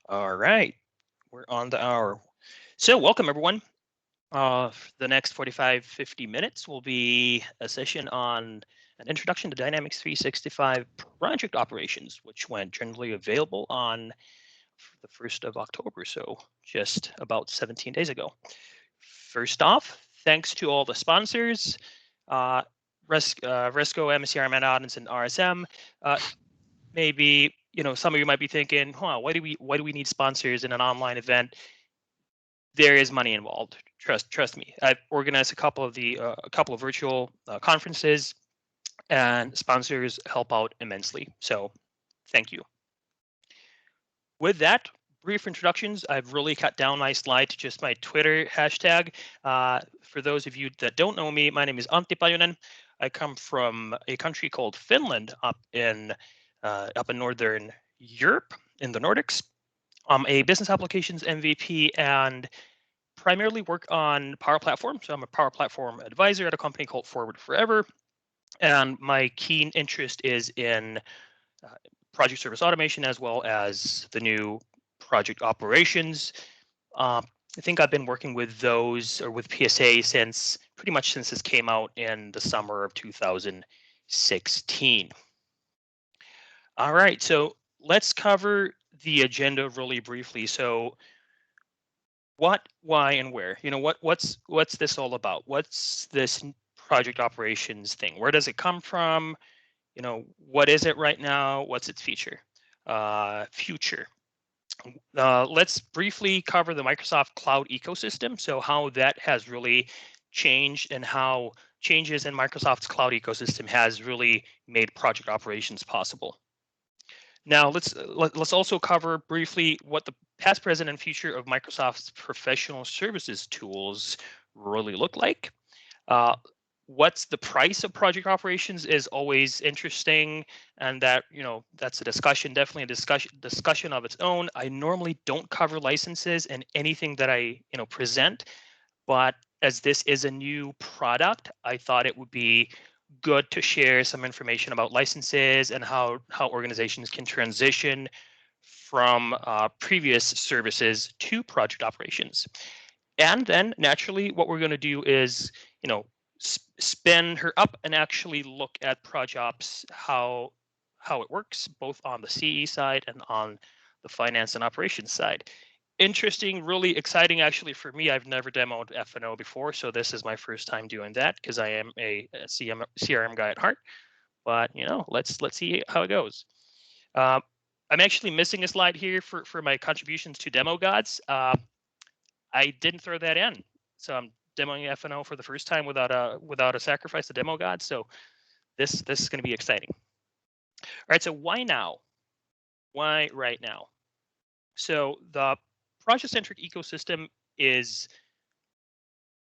All right, we're on the hour. So welcome everyone. The next 45, 50 minutes will be a session on an introduction to Dynamics 365 project operations, which went generally available on the 1st of October, so just about 17 days ago. First off, thanks to all the sponsors, Resco, MSCRM, Audins, and RSM. Maybe some of you might be thinking, why do we need sponsors in an online event? There is money involved. Trust me. I've organized a couple of virtual conferences, and sponsors help out immensely. So thank you. With that, brief introductions. I've really cut down my slide to just my Twitter hashtag. For those of you that don't know me, my name is Antti Pajunen. I come from a country called Finland up in Northern Europe, in the Nordics. I'm a business applications MVP and primarily work on Power Platform. So I'm a Power Platform advisor at a company called Forward Forever. And my keen interest is in project service automation as well as the new project operations. I think I've been working with those or with PSA pretty much since this came out in the summer of 2016. All right, so let's cover the agenda really briefly. So what, why, and where? What's this all about? What's this project operations thing? Where does it come from? What is it right now? What's its future? Let's briefly cover the Microsoft Cloud ecosystem. So how that has really changed and how changes in Microsoft's cloud ecosystem has really made project operations possible. Now let's also cover briefly what the past, present, and future of Microsoft's professional services tools really look like. What's the price of project operations is always interesting, and that's a discussion, definitely a discussion of its own. I normally don't cover licenses in anything that I present, but as this is a new product, I thought it would be good to share some information about licenses and how organizations can transition from previous services to project operations. And then naturally, what we're going to do is, spin her up and actually look at ProjOps, how it works, both on the CE side and on the finance and operations side. Interesting, really exciting actually for me. I've never demoed F&O before, so this is my first time doing that because I am a CRM guy at heart. But let's see how it goes. I'm actually missing a slide here for my contributions to Demo Gods. I didn't throw that in, so I'm demoing F&O for the first time without a sacrifice to Demo Gods. So this is going to be exciting. All right, so why now? Why right now? So the project-centric ecosystem is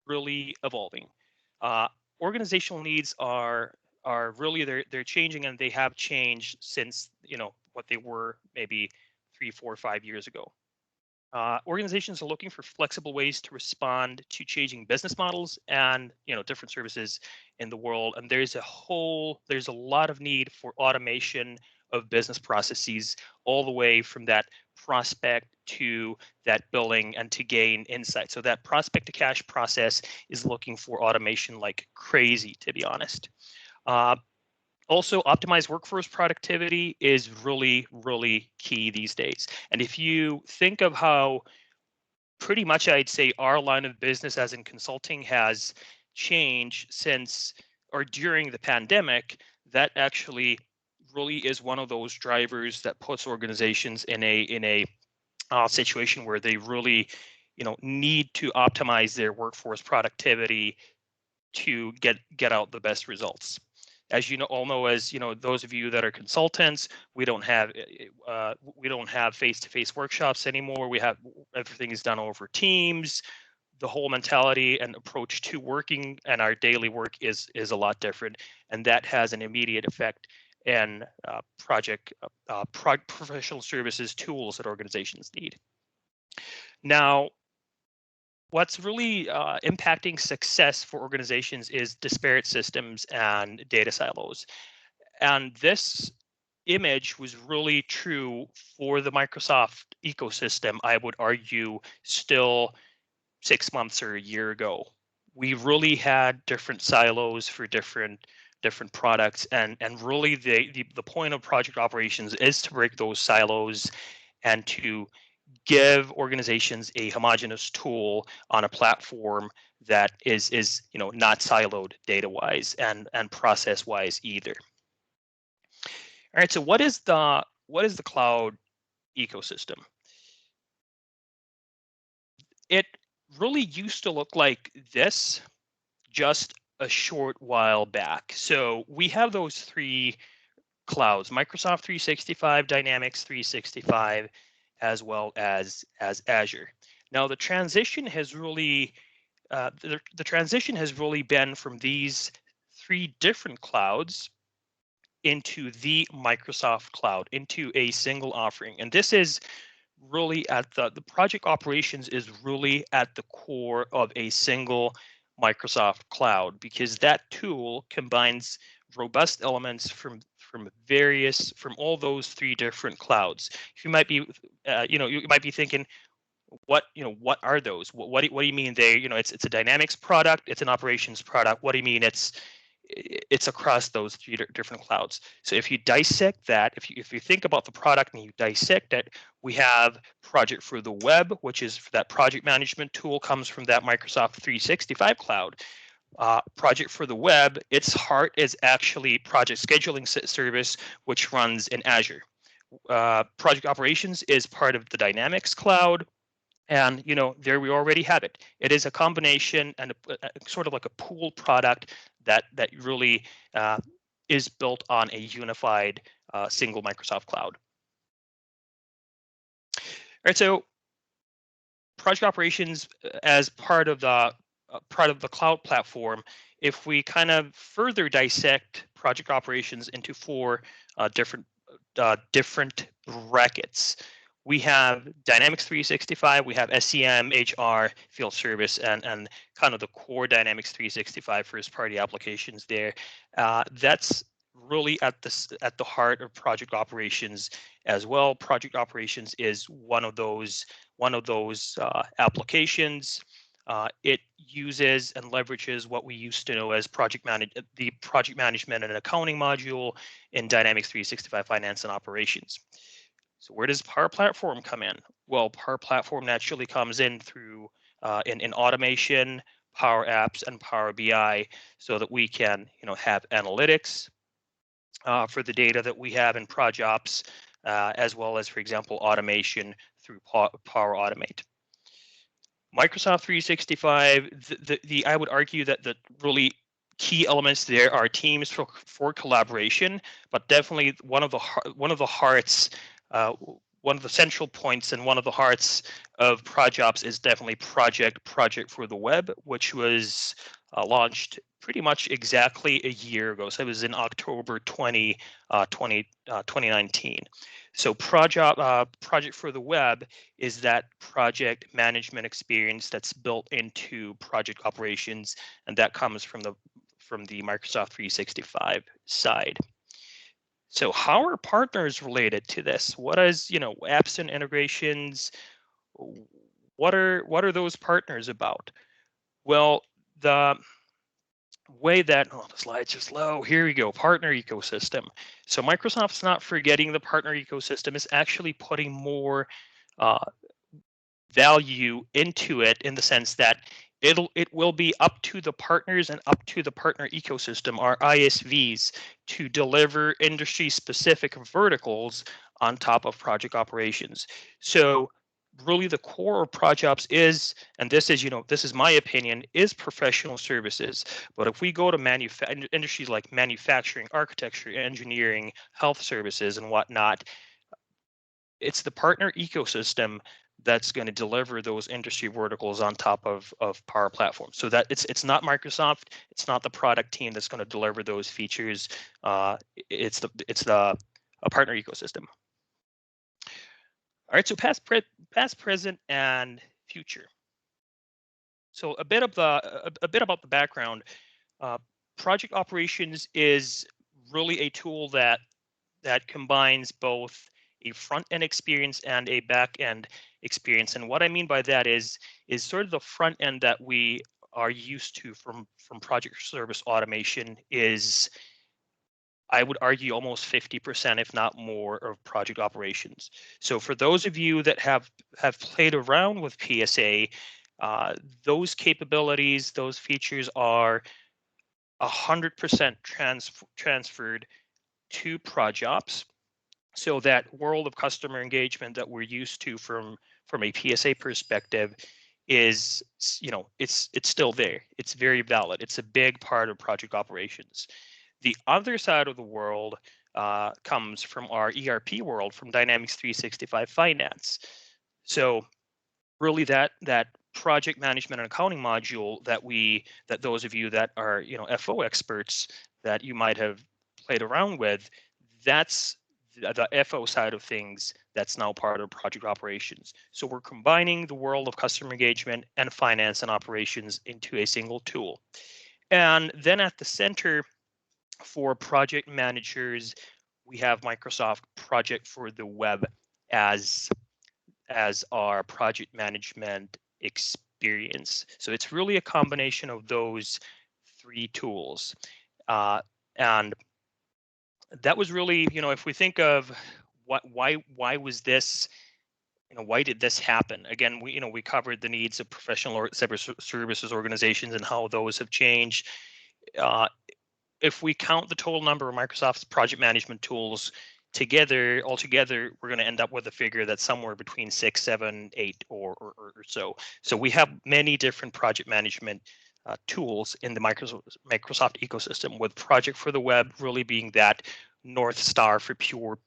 really evolving. Organizational needs are really they're changing, and they have changed since what they were maybe 3, 4, 5 years ago. Organizations are looking for flexible ways to respond to changing business models and different services in the world. And there's a lot of need for automation of business processes, all the way from that prospect to that billing and to gain insight. So that prospect to cash process is looking for automation like crazy, to be honest. Also, optimized workforce productivity is really, really key these days. And if you think of how pretty much I'd say our line of business as in consulting has changed since or during the pandemic, that actually really is one of those drivers that puts organizations in a situation where they really need to optimize their workforce productivity to get out the best results. As those of you that are consultants, we don't have face-to-face workshops anymore. Everything is done over Teams. The whole mentality and approach to working and our daily work is a lot different, and that has an immediate effect in professional services tools that organizations need. Now, what's really impacting success for organizations is disparate systems and data silos. And this image was really true for the Microsoft ecosystem, I would argue, still 6 months or a year ago. We really had different silos for different products, and really the point of project operations is to break those silos and to give organizations a homogeneous tool on a platform that is not siloed data wise and process wise either. All right, so what is the cloud ecosystem? It really used to look like this just a short while back. So we have those three clouds: Microsoft 365, Dynamics 365, as well as Azure. Now the transition has really the transition has really been from these three different clouds into the Microsoft cloud, into a single offering. And this is really at the project operations is really at the core of a single Microsoft cloud, because that tool combines robust elements from all those three different clouds. You might be you might be thinking, what are those? What do you mean it's a Dynamics product, it's an operations product? What do you mean it's across those three different clouds? So if you dissect that, if you think about the product and you dissect it, we have Project for the Web, which is that project management tool, comes from that Microsoft 365 cloud. Project for the Web, its heart is actually project scheduling service, which runs in Azure. Project operations is part of the Dynamics cloud. And there we already have it. It is a combination and sort of like a pool product that really is built on a unified single Microsoft cloud. All right, so project operations as part of the cloud platform. If we kind of further dissect project operations into four different brackets, we have Dynamics 365, we have SCM, HR, field service, and kind of the core Dynamics 365 first-party applications there. That's really at the heart of project operations as well. Project operations is one of those applications. It uses and leverages what we used to know as the project management and accounting module in Dynamics 365 Finance and Operations. So where does Power Platform come in? Well, Power Platform naturally comes in through in automation, Power Apps, and Power BI, so that we can have analytics for the data that we have in ProjOps, as well as, for example, automation through Power Automate. Microsoft 365, I would argue that the really key elements there are teams for collaboration, but definitely one of the hearts, one of the central points and one of the hearts of ProjOps is definitely Project for the Web, which was launched pretty much exactly a year ago. So it was in October 2019. So Project for the Web is that project management experience that's built into project operations, and that comes from the Microsoft 365 side. So how are partners related to this? What is, apps and integrations? What are those partners about? Well, the way that the slide's just low. Here we go. Partner ecosystem. So Microsoft's not forgetting the partner ecosystem. It's actually putting more value into it, in the sense that it will be up to the partners and up to the partner ecosystem, our ISVs, to deliver industry specific verticals on top of project operations. So really the core of ProjOps is, and this is my opinion, is professional services. But if we go to industries like manufacturing, architecture, engineering, health services, and whatnot, it's the partner ecosystem that's going to deliver those industry verticals on top of Power Platform. So that it's not Microsoft, it's not the product team that's going to deliver those features. It's the partner ecosystem. All right, so past, present, and future. So a bit about the background. Project operations is really a tool that that combines both a front-end experience and a back-end experience. And what I mean by that is sort of the front end that we are used to from project service automation is, I would argue, almost 50%, if not more, of project operations. So for those of you that have played around with PSA, those capabilities, those features are 100% transferred to ProjOps. So that world of customer engagement that we're used to from a PSA perspective is, it's still there. It's very valid. It's a big part of project operations. The other side of the world comes from our ERP world, from Dynamics 365 Finance. So really that project management and accounting module that those of you that are FO experts that you might have played around with, that's the FO side of things that's now part of project operations. So we're combining the world of customer engagement and finance and operations into a single tool. And then at the center for project managers, we have Microsoft Project for the Web as our project management experience. So it's really a combination of those three tools. And that was really, if we think of why was this, why did this happen? Again, we covered the needs of professional or cyber services organizations and how those have changed. If we count the total number of Microsoft's project management tools altogether, we're going to end up with a figure that's somewhere between 6, 7, 8, or so. So we have many different project management tools in the Microsoft ecosystem, with Project for the Web really being that North Star for pure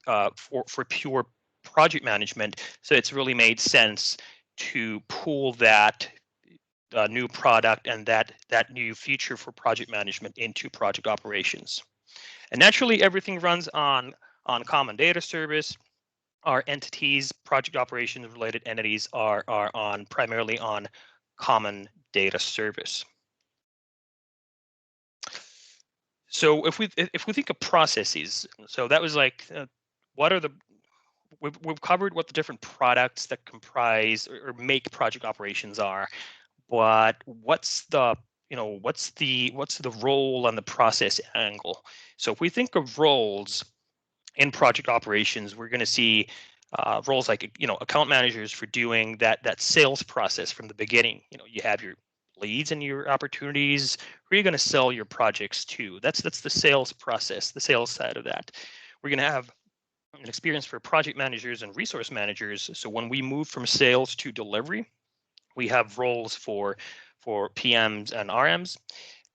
pure project management. So it's really made sense to pool that new product and that new feature for project management into project operations. And naturally, everything runs on common data service. Our entities, project operations related entities, are primarily on common data service. So if we think of processes, so that was like, what are the we've covered what the different products that comprise or make project operations are, but what's the role and the process angle? So if we think of roles in project operations, we're going to see roles like account managers for doing that sales process from the beginning. You have your leads and your opportunities. Who are you going to sell your projects to? That's the sales process, the sales side of that. We're going to have an experience for project managers and resource managers. So when we move from sales to delivery, we have roles for PMs and RMs.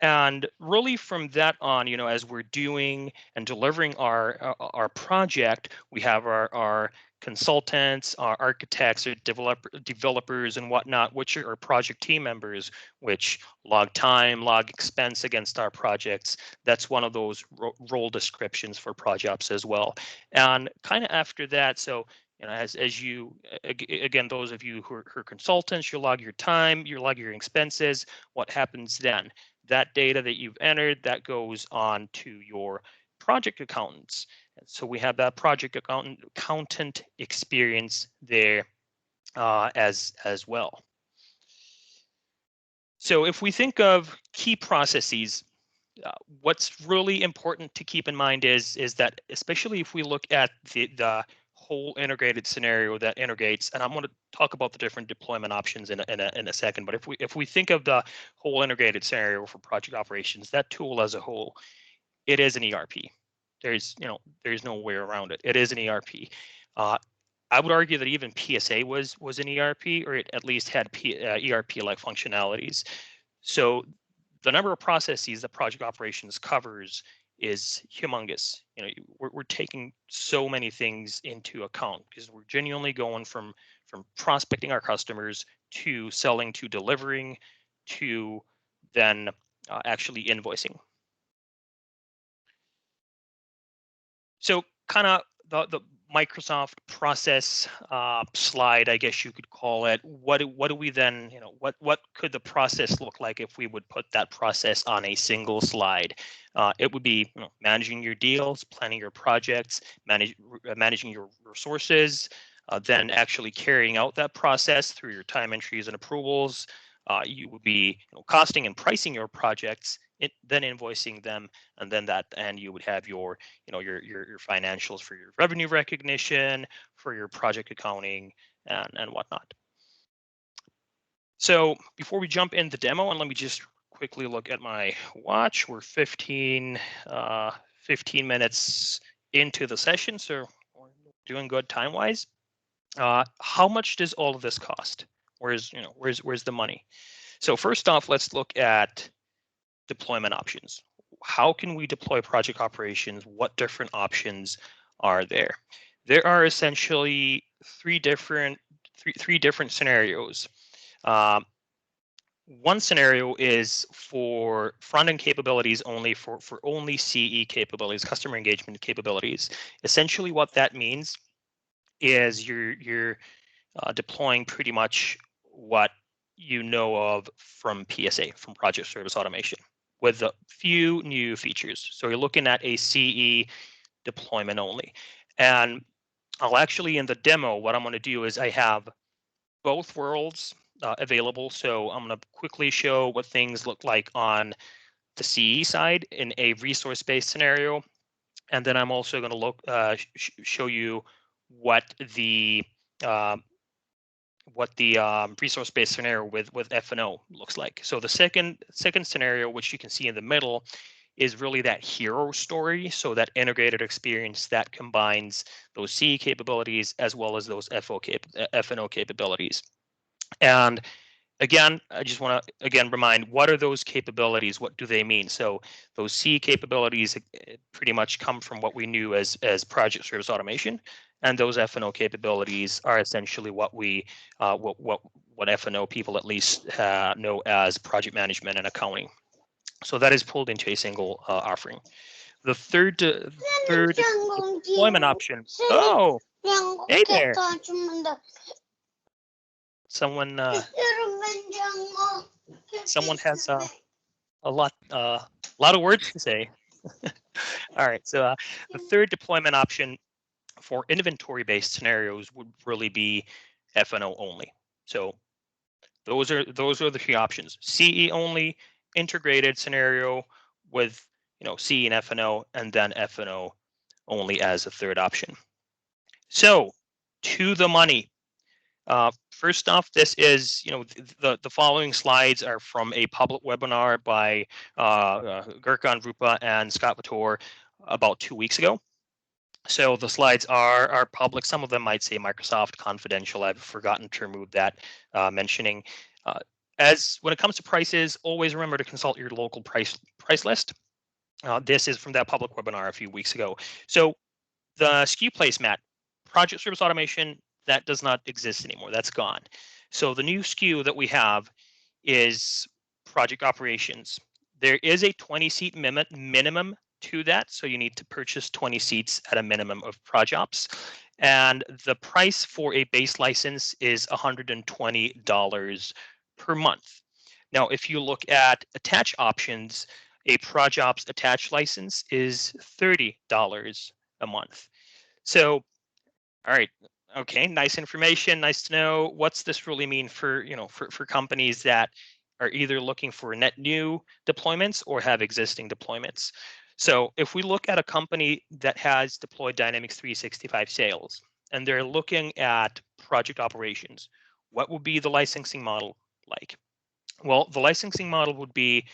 And really from that on, as we're doing and delivering our project, we have our consultants, our architects, or developers and whatnot, which are project team members, which log time, log expense against our projects. That's one of those role descriptions for ProjOps as well. And kind of after that, so as you, again, those of you who are consultants, you log your time, you log your expenses. What happens then? That data that you've entered, that goes on to your project accountants. And so we have that project accountant experience there as well. So if we think of key processes, what's really important to keep in mind is that, especially if we look at the whole integrated scenario that integrates, and I'm going to talk about the different deployment options in a second, but if we think of the whole integrated scenario for project operations, that tool as a whole, it is an ERP. There's no way around it. It is an ERP. I would argue that even PSA was an ERP, or it at least had ERP-like functionalities. So the number of processes that project operations covers is humongous. We're taking so many things into account, because we're genuinely going from prospecting our customers to selling to delivering to then actually invoicing. So kind of Microsoft process slide, I guess you could call it. What do we then, what could the process look like if we would put that process on a single slide? It would be managing your deals, planning your projects, managing your resources, then actually carrying out that process through your time entries and approvals. You would be costing and pricing your projects, then invoicing them, and then you would have your your financials for your revenue recognition, for your project accounting, and whatnot. So before we jump in the demo, and let me just quickly look at my watch. We're 15 minutes into the session, so we're doing good time wise. How much does all of this cost? Where's the money? So first off, let's look at deployment options. How can we deploy project operations? What different options are there? There are essentially three different scenarios. One scenario is for front-end capabilities only, for only CE capabilities, customer engagement capabilities. Essentially, what that means is you're deploying pretty much what you know of from PSA, from Project Service Automation, with a few new features. So you're looking at a CE deployment only. And I'll actually, in the demo, what I'm going to do is I have both worlds available. So I'm going to quickly show what things look like on the CE side in a resource-based scenario. And then I'm also going to show you what the resource-based scenario with F&O looks like. So the second scenario, which you can see in the middle, is really that hero story. So that integrated experience that combines those CE capabilities as well as those F&O capabilities. And again, I just want to remind, what are those capabilities? What do they mean? So those C capabilities pretty much come from what we knew as project service automation, and those F&O capabilities are essentially what we what F&O people at least know as project management and accounting. So that is pulled into a single offering. The third deployment option. Oh, hey there. Someone has a lot of words to say. All right, so the third deployment option for inventory-based scenarios would really be F&O only. So those are the three options: CE only, integrated scenario with CE and F&O, and then F&O only as a third option. So to the money. First off, this is, the following slides are from a public webinar by Gurkhan Rupa and Scott Vator about 2 weeks ago. So the slides are public. Some of them might say Microsoft confidential. I've forgotten to remove that mentioning. As when it comes to prices, always remember to consult your local price list. This is from that public webinar a few weeks ago. So the SKU placemat, project service automation, that does not exist anymore. That's gone. So the new SKU that we have is project operations. There is a 20-seat minimum to that. So you need to purchase 20 seats at a minimum of ProjOps. And the price for a base license is $120 per month. Now, if you look at attach options, a ProjOps attach license is $30 a month. So, all right, okay, nice information, nice to know. What's this really mean for for companies that are either looking for net new deployments or have existing deployments? So if we look at a company that has deployed Dynamics 365 sales and they're looking at project operations, what would be the licensing model like? Well, the licensing model would be,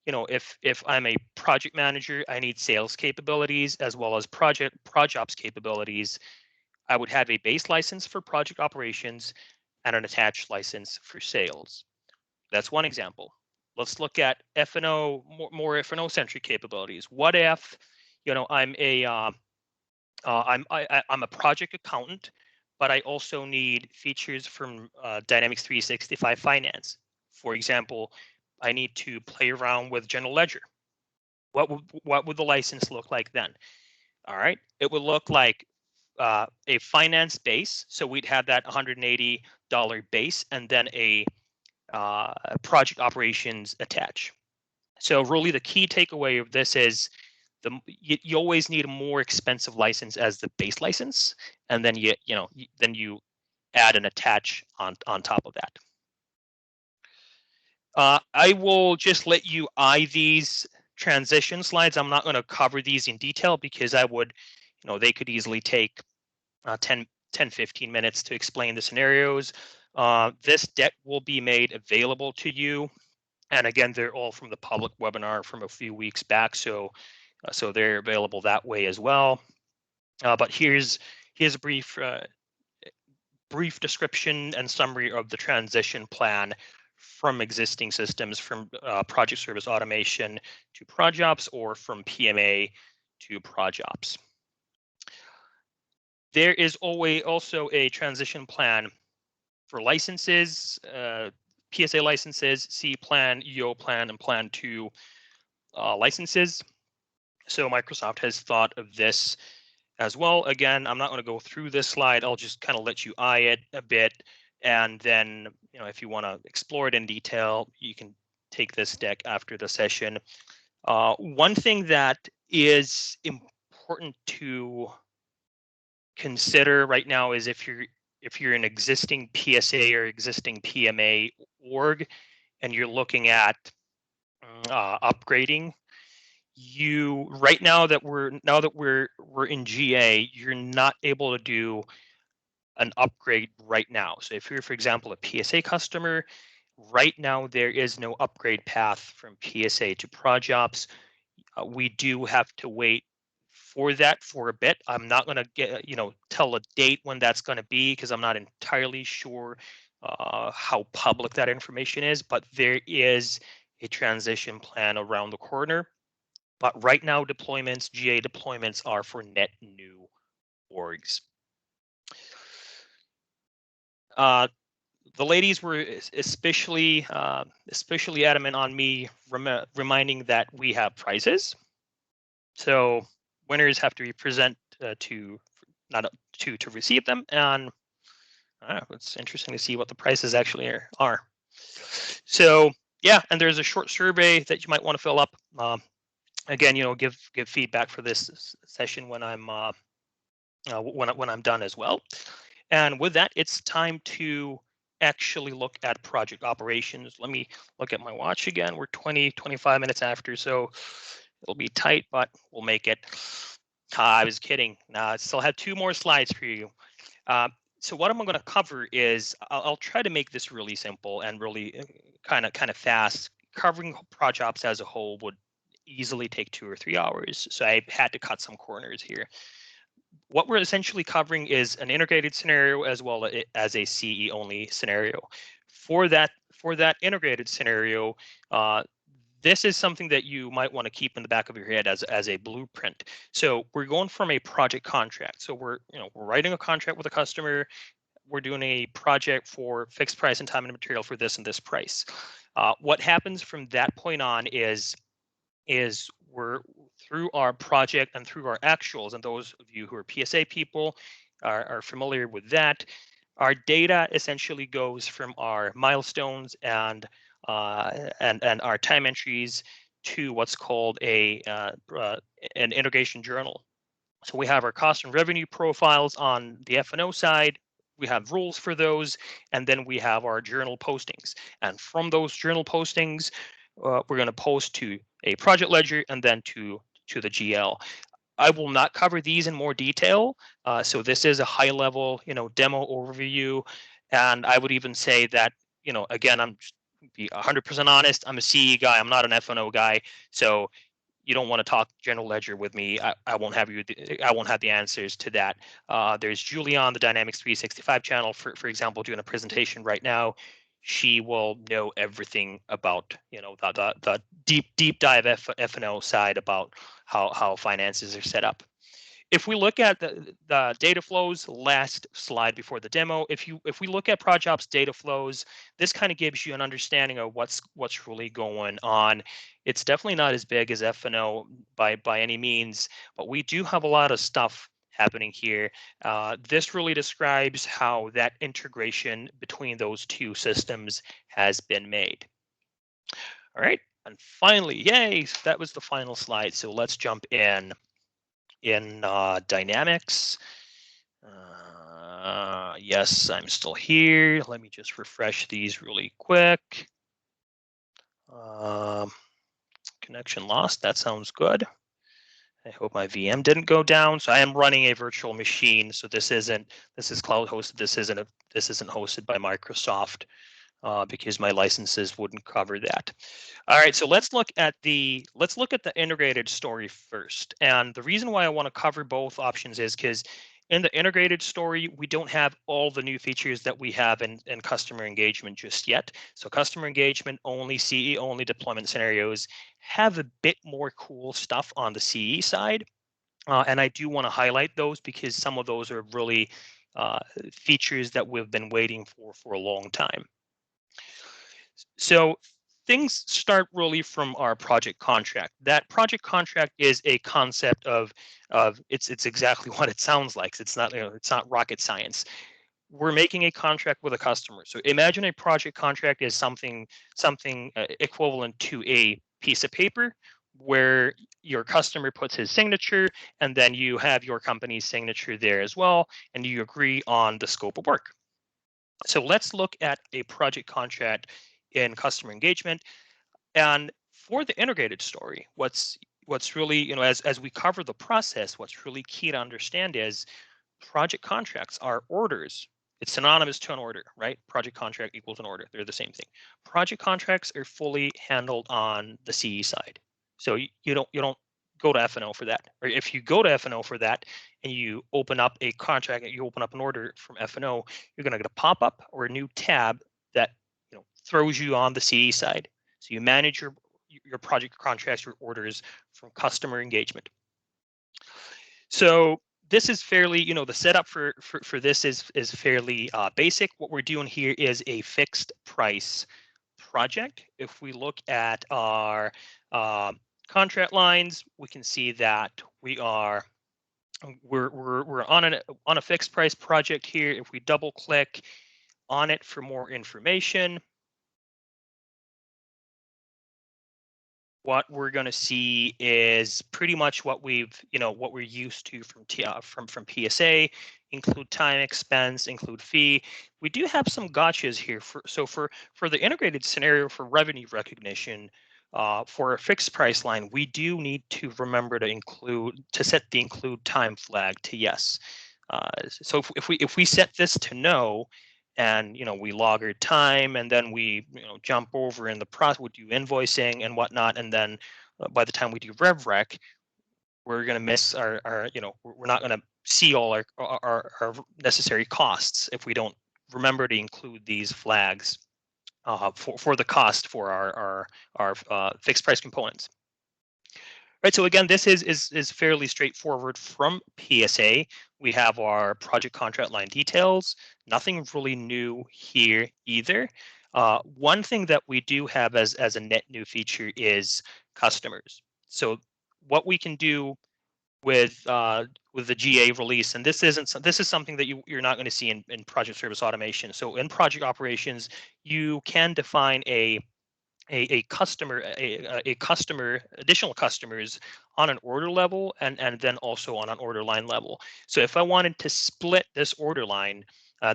if I'm a project manager, I need sales capabilities as well as ProjOps capabilities. I would have a base license for project operations and an attached license for sales. That's one example. Let's look at F&O, more F&O centric capabilities. What if, I'm a I'm a project accountant, but I also need features from Dynamics 365 Finance. For example, I need to play around with General Ledger. What would the license look like then? All right, it would look like a finance base. So we'd have that $180 base and then a project operations attach. So really the key takeaway of this is you always need a more expensive license as the base license, and then you add an attach on top of that. I will just let you eye these transition slides. I'm not going to cover these in detail because they could easily take 10, 15 minutes to explain the scenarios. This deck will be made available to you. And again, they're all from the public webinar from a few weeks back. So they're available that way as well. But here's a brief description and summary of the transition plan from existing systems, from project service automation to ProjOps, or from PMA to ProjOps. There is also a transition plan for licenses, PSA licenses, C plan, EO plan, and Plan 2 licenses. So Microsoft has thought of this as well. Again, I'm not going to go through this slide. I'll just kind of let you eye it a bit. And then, if you want to explore it in detail, you can take this deck after the session. One thing that is important to consider right now is if you're an existing PSA or existing PMA org and you're looking at upgrading, right now that we're in GA, you're not able to do an upgrade right now. So if you're, for example, a PSA customer, right now there is no upgrade path from PSA to ProjOps. We do have to wait for that for a bit. I'm not going to tell a date when that's going to be because I'm not entirely sure how public that information is, but there is a transition plan around the corner. But right now, GA deployments are for net new orgs. The ladies were especially adamant on me reminding that we have prizes. So winners have to be present to receive them, and it's interesting to see what the prizes actually are. So yeah, and there's a short survey that you might want to fill up. Again, give feedback for this session when I'm when I'm done as well. And with that, it's time to actually look at project operations. Let me look at my watch again. We're 25 minutes after, so it'll be tight, but we'll make it. I was kidding. I still have 2 more slides for you. So what I'm going to cover is I'll try to make this really simple and really kind of fast. Covering ProjOps as a whole would easily take 2 or 3 hours, so I had to cut some corners here. What we're essentially covering is an integrated scenario as well as a CE only scenario. For that integrated scenario, this is something that you might want to keep in the back of your head as a blueprint. So we're going from a project contract. So we're writing a contract with a customer. We're doing a project for fixed price and time and material for this and this price. What happens from that point on is we're through our project and through our actuals, and those of you who are PSA people are familiar with that. Our data essentially goes from our milestones and our time entries to what's called an integration journal. So we have our cost and revenue profiles on the F&O side. We have rules for those, and then we have our journal postings. And from those journal postings, we're going to post to a project ledger and then to the GL. I will not cover these in more detail. So this is a high level, demo overview. And I would even say that, again, I'm just be 100% honest. I'm a CE guy. I'm not an F&O guy. So you don't want to talk general ledger with me. I won't have the answers to that. There's Julie on the Dynamics 365 channel, for example, doing a presentation right now. She will know everything about the deep dive F&O side about how finances are set up. If we look at the data flows, last slide before the demo, if we look at ProjOps data flows, this kind of gives you an understanding of what's really going on. It's definitely not as big as F&O by any means, but we do have a lot of stuff happening here. This really describes how that integration between those two systems has been made. All right, and finally, yay, that was the final slide. So let's jump in Dynamics. Yes, I'm still here. Let me just refresh these really quick. Connection lost. That sounds good. I hope my VM didn't go down. So I am running a virtual machine. So this is cloud hosted. This isn't hosted by Microsoft because my licenses wouldn't cover that. All right, so let's look at the integrated story first. And the reason why I want to cover both options is because in the integrated story, we don't have all the new features that we have in customer engagement just yet. So customer engagement only, CE only deployment scenarios have a bit more cool stuff on the CE side. And I do want to highlight those because some of those are really features that we've been waiting for a long time. So things start really from our project contract. That project contract is a concept of it's exactly what it sounds like. It's not it's not rocket science. We're making a contract with a customer. So imagine a project contract is something equivalent to a piece of paper where your customer puts his signature and then you have your company's signature there as well, and you agree on the scope of work. So let's look at a project contract in customer engagement. And for the integrated story, what's really, as we cover the process, what's really key to understand is project contracts are orders. It's synonymous to an order, right? Project contract equals an order. They're the same thing. Project contracts are fully handled on the CE side. So you don't go to F&O for that. Or if you go to F&O for that and you open up a contract, you open up an order from F&O, you're going to get a pop-up or a new tab that throws you on the CE side. So you manage your project contracts, your orders from customer engagement. So this is fairly, the setup for this is fairly basic. What we're doing here is a fixed price project. If we look at our contract lines, we can see that we're on a fixed price project here. If we double click on it for more information, what we're going to see is pretty much what we're used to from PSA, include time, expense, include fee. We do have some gotchas here. For the integrated scenario for revenue recognition, for a fixed price line, we do need to remember to set the include time flag to yes. So if we set this to no, and we log our time, and then we jump over in the process, we do invoicing and whatnot, and then by the time we do rev rec, we're going to miss our we're not going to see all our necessary costs if we don't remember to include these flags for the cost for our fixed price components. Right, so again, this is fairly straightforward from PSA. We have our project contract line details. Nothing really new here either. One thing that we do have as a net new feature is customers. So what we can do with the GA release, and this is something that you're not going to see in project service automation. So in project operations, you can define a customer, additional customers on an order level, and then also on an order line level. So if I wanted to split this order line,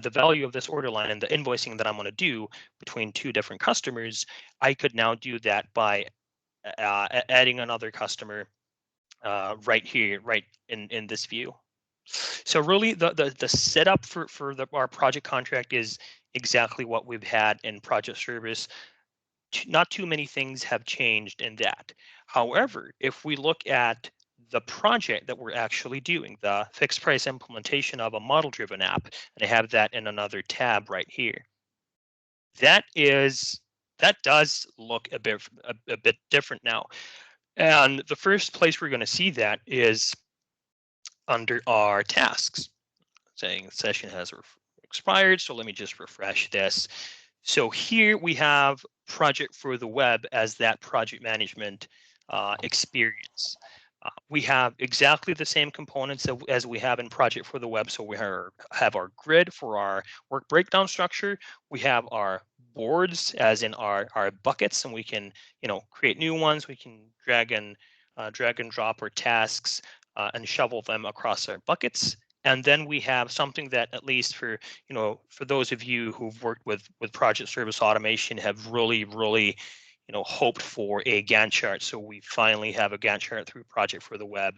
the value of this order line and the invoicing that I'm going to do between two different customers, I could now do that by adding another customer right here, right in this view. So really, the setup for our project contract is exactly what we've had in project service. Not too many things have changed in that. However, if we look at the project that we're actually doing, the fixed price implementation of a model driven app, and I have that in another tab right here. That does look a bit different now. And the first place we're going to see that is under our tasks, saying the session has expired. So let me just refresh this. So here we have project for the web as that project management experience. We have exactly the same components as we have in Project for the Web. So we have our grid for our work breakdown structure. We have our boards, as in our buckets, and we can create new ones. We can drag and drop our tasks and shovel them across our buckets. And then we have something that, at least for those of you who've worked with project service automation, have really hoped for a Gantt chart. So we finally have a Gantt chart through Project for the Web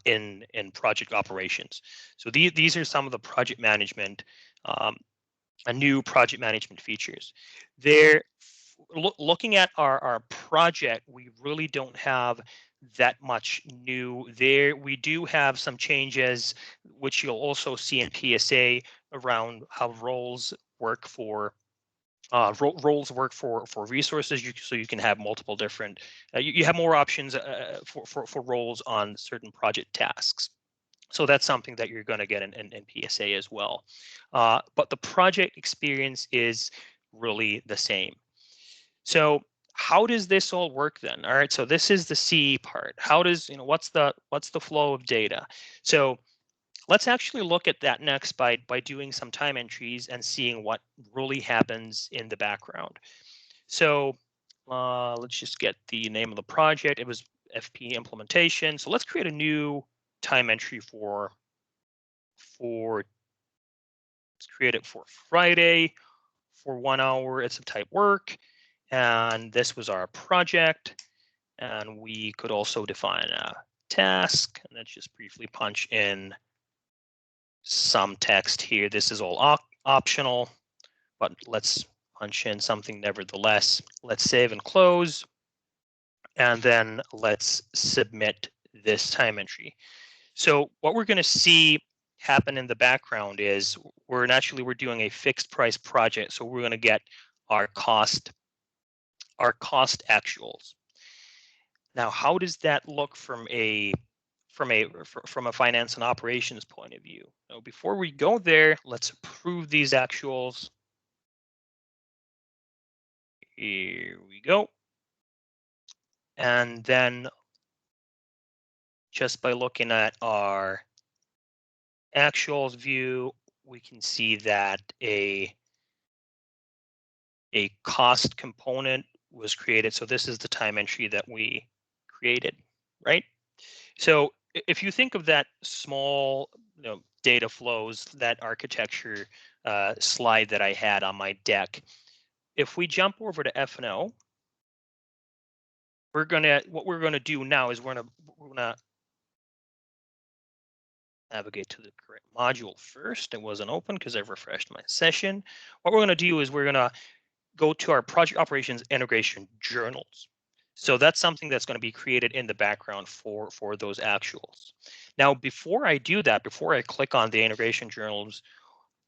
in project operations. So these are some of the project management, new project management features. They're looking at our project. We really don't have that much new there. We do have some changes, which you'll also see in PSA, around how roles work for resources. So you can have multiple different, you have more options for roles on certain project tasks. So that's something that you're going to get in PSA as well. But the project experience is really the same. So how does this all work then? All right, so this is the C part. How does, what's the flow of data? So let's actually look at that next by doing some time entries and seeing what really happens in the background. So let's just get the name of the project. It was FP implementation. So let's create a new time entry for let's create it for Friday for 1 hour. It's a type work, and this was our project. And we could also define a task, and let's just briefly punch in some text here. This is all optional, but let's punch in something nevertheless. Let's save and close, and then let's submit this time entry. So what we're going to see happen in the background is we're doing a fixed price project, so we're going to get our cost actuals. Now, how does that look from a finance and operations point of view? Now, before we go there, let's approve these actuals. Here we go. And then just by looking at our actuals view, we can see that a cost component was created. So this is the time entry that we created, right? So if you think of that small data flows, that architecture slide that I had on my deck, if we jump over to F&O, what we're gonna do now is we're gonna navigate to the correct module first. It wasn't open because I've refreshed my session. What we're gonna do is we're gonna go to our project operations integration journals. So that's something that's going to be created in the background for those actuals. Now, before I do that, before I click on the integration journals,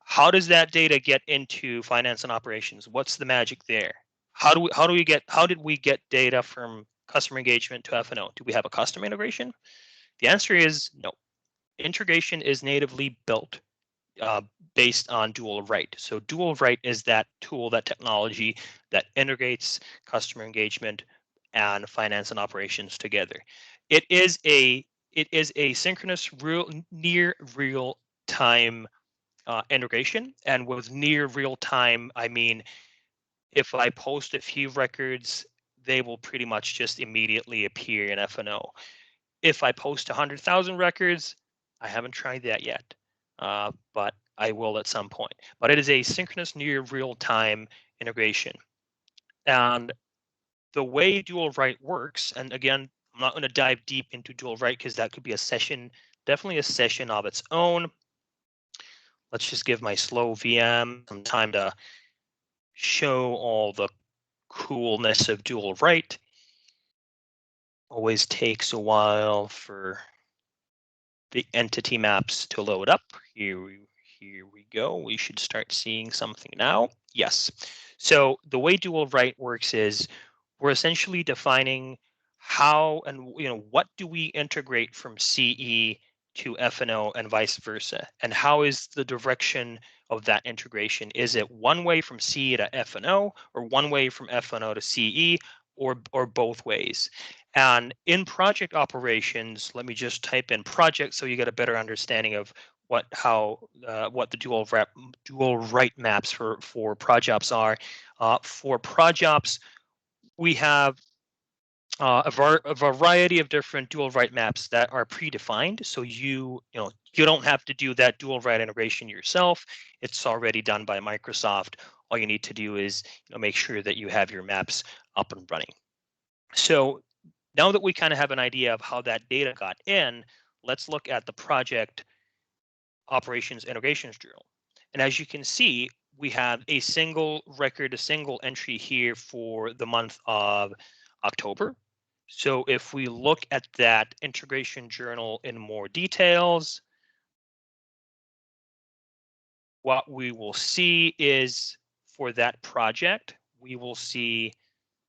how does that data get into finance and operations? What's the magic there? How did we get data from customer engagement to F&O? Do we have a custom integration? The answer is no. Integration is natively built based on dual write. So dual write is that tool, that technology that integrates customer engagement and finance and operations together. It is a synchronous near real time integration, and with near real time, I mean if I post a few records, they will pretty much just immediately appear in F&O. If I post 100,000 records, I haven't tried that yet, but I will at some point. But it is a synchronous near real-time integration. And the way dual write works, and again, I'm not going to dive deep into dual write because that could be a session, definitely a session of its own. Let's just give my slow VM some time to show all the coolness of dual write. Always takes a while for the entity maps to load up. Here we go. We should start seeing something now. Yes. So the way dual write works is we're essentially defining how and what do we integrate from CE to F&O and vice versa, and how is the direction of that integration? Is it one way from CE to F&O, or one way from F&O to CE, or both ways? And in project operations, let me just type in project so you get a better understanding of what the dual write maps for projects are. For projects, we have a variety of different dual write maps that are predefined. So you don't have to do that dual write integration yourself. It's already done by Microsoft. All you need to do is make sure that you have your maps up and running. So now that we kind of have an idea of how that data got in, let's look at the project operations integrations journal. And as you can see, we have a single record, a single entry here for the month of October. So if we look at that integration journal in more details, what we will see is for that project, we will see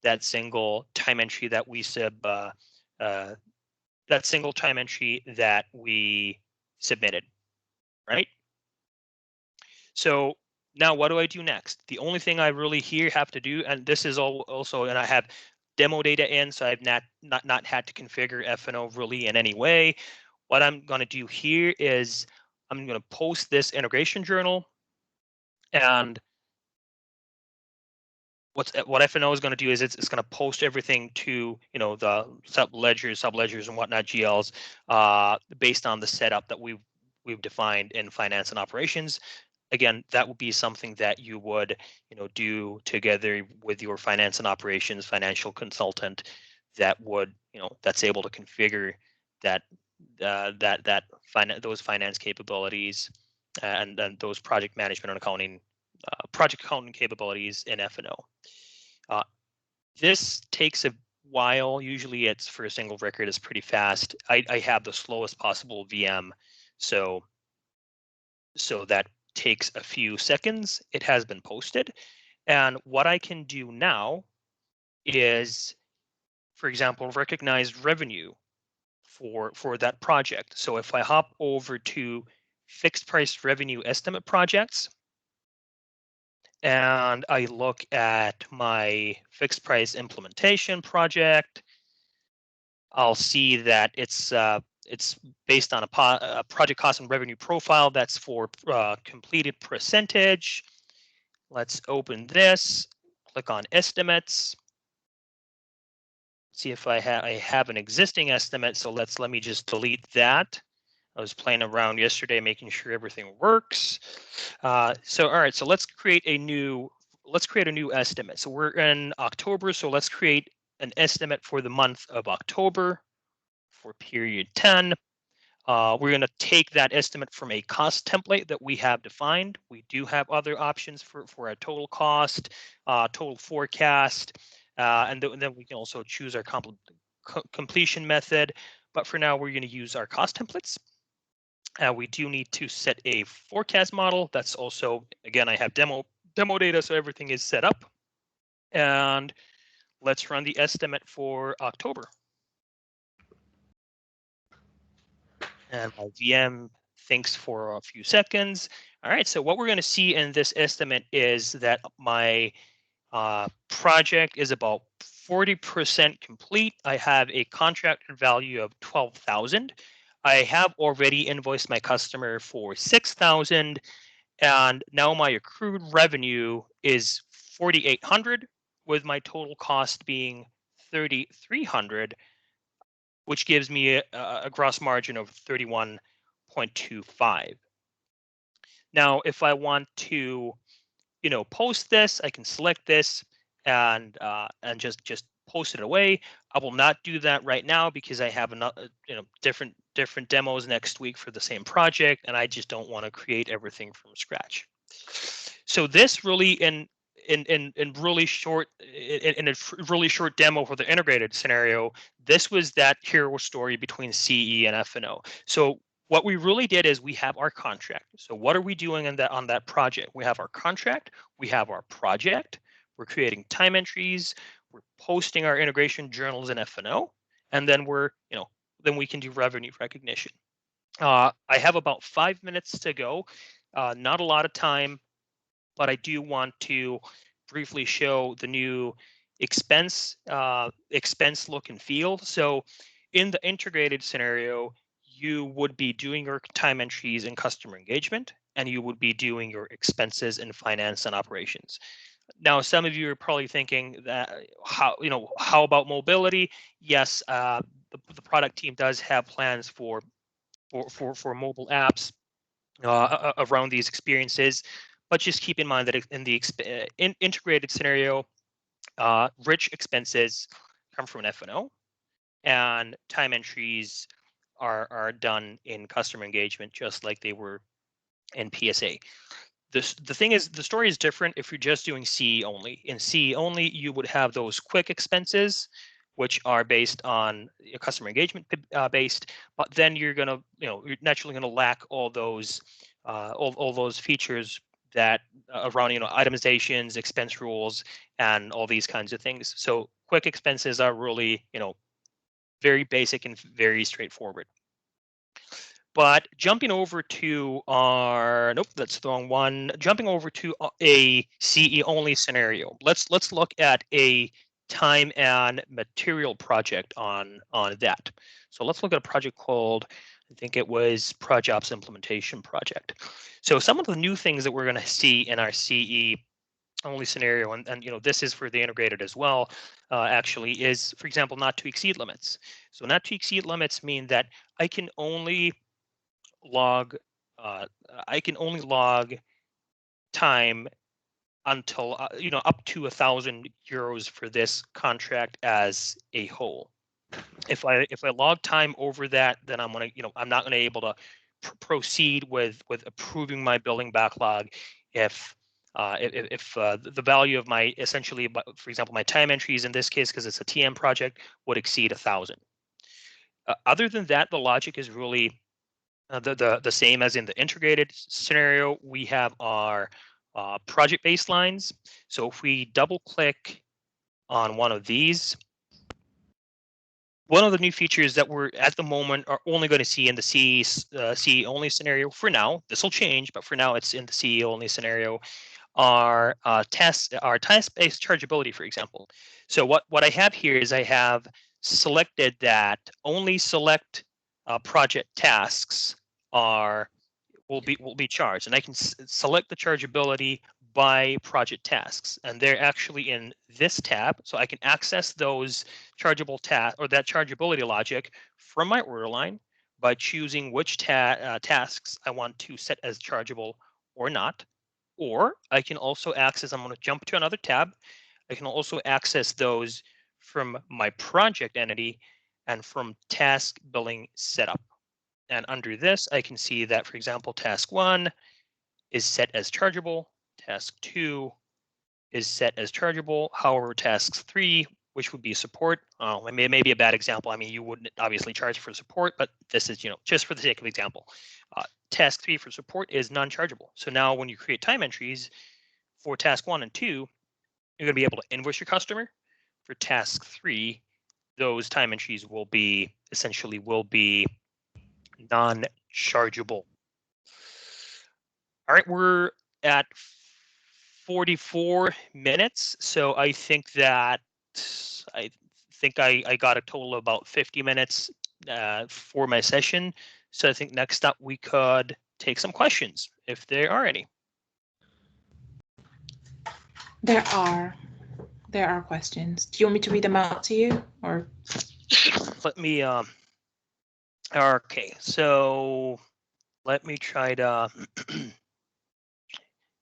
that single time entry that we that single time entry that we submitted, right? So now what do I do next? The only thing I really here have to do, and this is also, and I have demo data in, so I've not had to configure F&O really in any way. What I'm going to do here is I'm going to post this integration journal, and what F&O is going to do is it's going to post everything to the subledgers and whatnot GLs based on the setup that we've defined in finance and operations. Again, that would be something that you would do together with your finance and operations financial consultant that would that's able to configure that those finance capabilities and those project management and accounting project accounting capabilities in F&O. This takes a while. Usually it's for a single record, it's pretty fast. I have the slowest possible VM, so that takes a few seconds. It has been posted. And what I can do now is, for example, recognize revenue for that project. So if I hop over to fixed price revenue estimate projects, and I look at my fixed price implementation project, I'll see that it's based on a project cost and revenue profile that's for completed percentage. Let's open this, click on estimates, see if I have an existing estimate. So let me just delete that. I was playing around yesterday, making sure everything works. So all right, so let's create a new estimate. So we're in October, so let's create an estimate for the month of October for period 10. We're going to take that estimate from a cost template that we have defined. We do have other options for a total cost, total forecast, and then we can also choose our completion method. But for now, we're going to use our cost templates. We do need to set a forecast model. That's also, again, I have demo data, so everything is set up. And let's run the estimate for October. And my VM thinks for a few seconds. All right, so what we're going to see in this estimate is that my project is about 40% complete. I have a contracted value of 12,000. I have already invoiced my customer for 6,000, and now my accrued revenue is 4,800, with my total cost being 3,300, which gives me a gross margin of 31.25. Now, if I want to, post this, I can select this and just post it away. I will not do that right now because I have another, different demos next week for the same project, and I just don't want to create everything from scratch. So this really in really short in a really short demo for the integrated scenario, this was that hero story between CE and F&O. So what we really did is we have our contract. So what are we doing on that project? We have our contract, we have our project, we're creating time entries, we're posting our integration journals in F&O, and then then we can do revenue recognition. I have about 5 minutes to go, not a lot of time, but I do want to briefly show the new expense look and feel. So in the integrated scenario, you would be doing your time entries in customer engagement, and you would be doing your expenses in finance and operations. Now, some of you are probably thinking that how about mobility? Yes, the product team does have plans for mobile apps around these experiences, but just keep in mind that in the integrated scenario, rich expenses come from an F&O, and time entries are done in customer engagement just like they were in PSA. The thing is, the story is different if you're just doing CE only. In CE only, you would have those quick expenses, which are based on customer engagement based, but then you're you're naturally gonna lack all those all those features that around itemizations, expense rules, and all these kinds of things. So quick expenses are really very basic and very straightforward. But jumping over to our, nope, that's the wrong one. Jumping over to a CE only scenario. Let's look at a time and material project on that. So let's look at a project called, I think it was ProjOps implementation project. So some of the new things that we're going to see in our CE only scenario, and this is for the integrated as well, actually, is, for example, not to exceed limits. So not to exceed limits mean that I can only log time until up to €1,000 for this contract as a whole. If I log time over that, then I'm not gonna able to proceed with approving my billing backlog if the value of my, essentially, for example, my time entries in this case, because it's a TM project, would exceed 1,000. Other than that, the logic is really the same as in the integrated scenario. We have our project baselines. So if we double click on one of these, one of the new features that we're at the moment are only going to see in the CE only scenario for now. This will change, but for now it's in the CE only scenario. Our task-based chargeability, for example. So what I have here is I have selected that only select project tasks will be charged, and I can select the chargeability by project tasks, and they're actually in this tab, so I can access those chargeable tasks or that chargeability logic from my order line by choosing which tasks I want to set as chargeable or not. Or I can also access, I'm going to jump to another tab, I can also access those from my project entity and from task billing setup. And under this, I can see that, for example, task 1 is set as chargeable, task 2 is set as chargeable. However, task 3, which would be support, it may be a bad example. I mean, you wouldn't obviously charge for support, but this is, just for the sake of example. Task 3 for support is non-chargeable. So now when you create time entries for task 1 and 2, you're going to be able to invoice your customer. For task 3, those time entries will be non-chargeable. All right, we're at 44 minutes, so I think that I got a total of about 50 minutes for my session. So I think next up we could take some questions, if there are any. There are questions. Do you want me to read them out to you, or? Let me. Okay, so let me try to.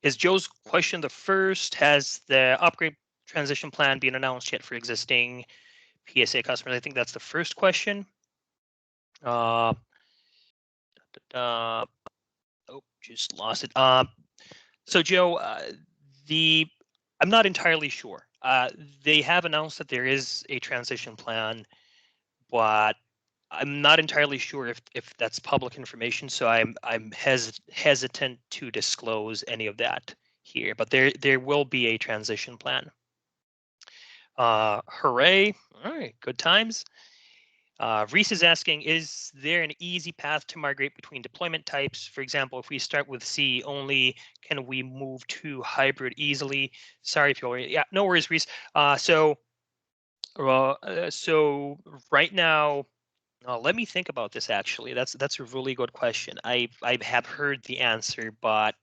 Is Joe's question the first? Has the upgrade transition plan been announced yet for existing PSA customers? I think that's the first question. Oh, just lost it. So Joe, I'm not entirely sure. They have announced that there is a transition plan, but I'm not entirely sure if that's public information. So I'm hesitant to disclose any of that here. But there will be a transition plan. Hooray! All right, good times. Reese is asking, is there an easy path to migrate between deployment types? For example, if we start with C only, can we move to hybrid easily? Sorry if you already, yeah, no worries, Reese. So Well, so right now, let me think about this. Actually, that's a really good question. I have heard the answer, but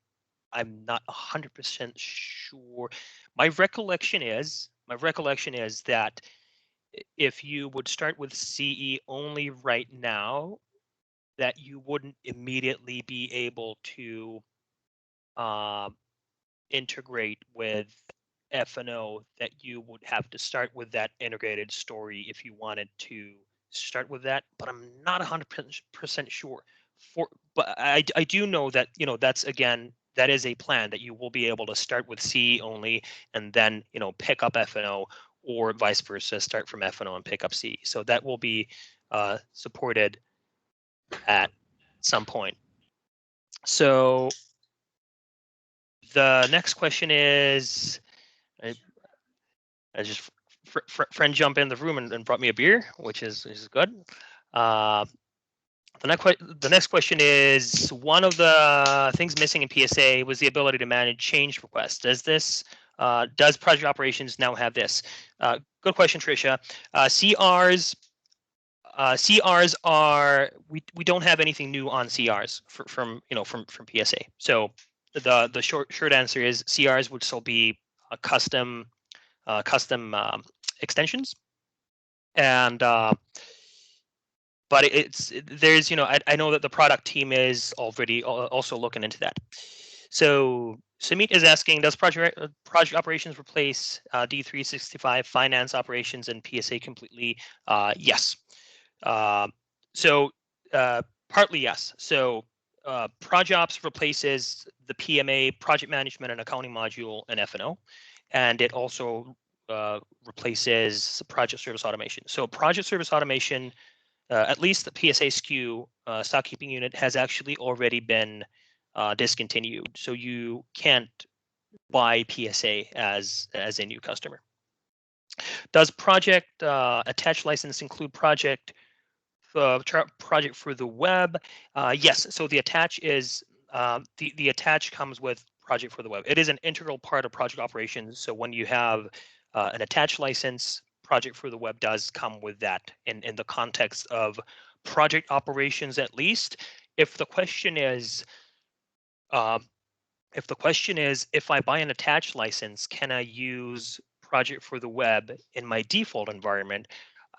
I'm not 100% sure. My recollection is that if you would start with CE only right now, that you wouldn't immediately be able to integrate with F&O, that you would have to start with that integrated story if you wanted to start with that, but I'm not 100% sure. But I do know that, that's, again, that is a plan, that you will be able to start with C only and then, pick up F&O, or vice versa, start from F&O and pick up C. So that will be supported at some point. So the next question is, I just friend jump in the room and brought me a beer, which is good. The next question is, one of the things missing in PSA was the ability to manage change requests. Does project operations now have this? Good question, Tricia. CRs are, we don't have anything new on CRs from PSA. So the short answer is CRs would still be a custom extensions, and but there's, I know that the product team is already also looking into that. So Samit is asking, does project operations replace D365 finance operations and PSA completely? Yes. So partly yes. So ProjOps replaces the PMA, project management and accounting module in F&O, and it also replaces project service automation. So project service automation, at least the PSA SKU, stock keeping unit, has actually already been discontinued. So you can't buy PSA as a new customer. Does project attach license include project for the web? Yes. So the attach is the attach comes with project for the web. It is an integral part of project operations. So when you have an attach license, project for the web does come with that in the context of project operations, at least. If the question is, if I buy an attach license, can I use project for the web in my default environment?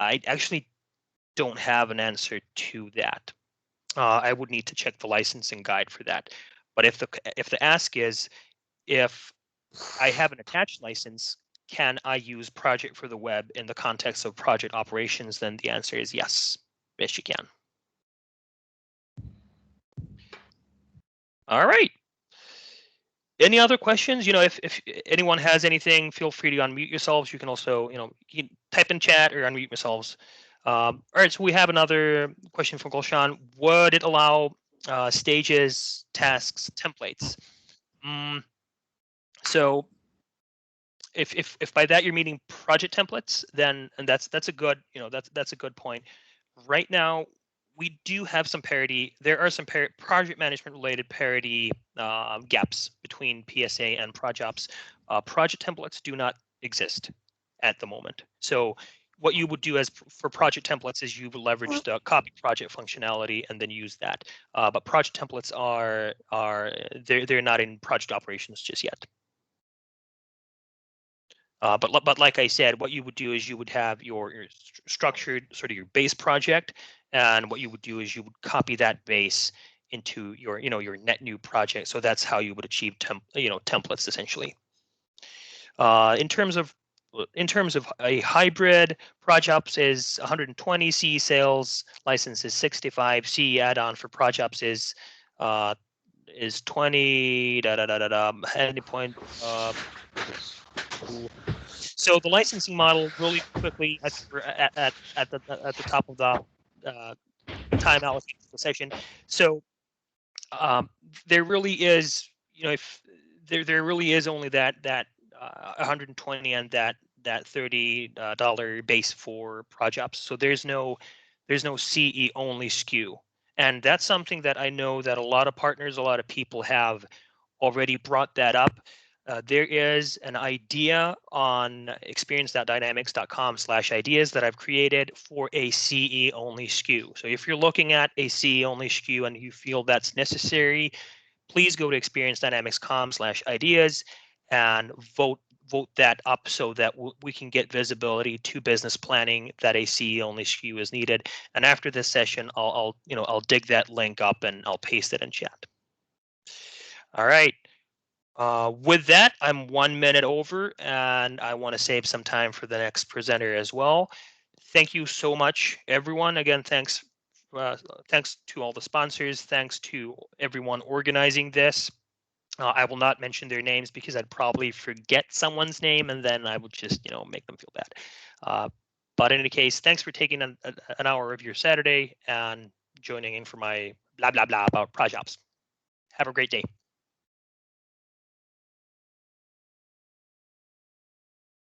I actually don't have an answer to that. I would need to check the licensing guide for that. But if the ask is, if I have an attached license, can I use project for the web in the context of project operations? Then the answer is yes. Yes, you can. All right. Any other questions? If anyone has anything, feel free to unmute yourselves. You can also, you can type in chat or unmute yourselves. All right, so we have another question from Gulshan. Would it allow stages, tasks, templates? So if by that you're meaning project templates, then, and that's a good, that's a good point. Right now, we do have some parity. There are some project management related parity gaps between PSA and ProjOps. Project templates do not exist at the moment. So what you would do as for project templates is you would leverage the copy project functionality and then use that. But project templates they're not in project operations just yet. But like I said, what you would do is you would have your structured sort of your base project, and what you would do is you would copy that base into your your net new project. So that's how you would achieve templates essentially. In terms of a hybrid, ProjOps is 120, CE sales license is 65, CE add-on for ProjOps is 20. Endpoint. So the licensing model, really quickly, I think we're at the top of the time allocated for the session. So there really is, if there really is only that 120 and that $30 base for ProjOps. So there's no CE only SKU, and that's something that I know that a lot of partners, a lot of people have already brought that up. There is an idea on experience.dynamics.com/ideas that I've created for a CE only SKU. So if you're looking at a CE only SKU and you feel that's necessary, please go to experience.dynamics.com/ideas and vote that up so that we can get visibility to business planning that a CE only SKU is needed. And after this session, I'll dig that link up and I'll paste it in chat. All right. With that, I'm 1 minute over, and I want to save some time for the next presenter as well. Thank you so much, everyone. Again, thanks to all the sponsors. Thanks to everyone organizing this. I will not mention their names because I'd probably forget someone's name, and then I would just make them feel bad. But in any case, thanks for taking an hour of your Saturday and joining in for my blah blah blah about ProJobs. Have a great day.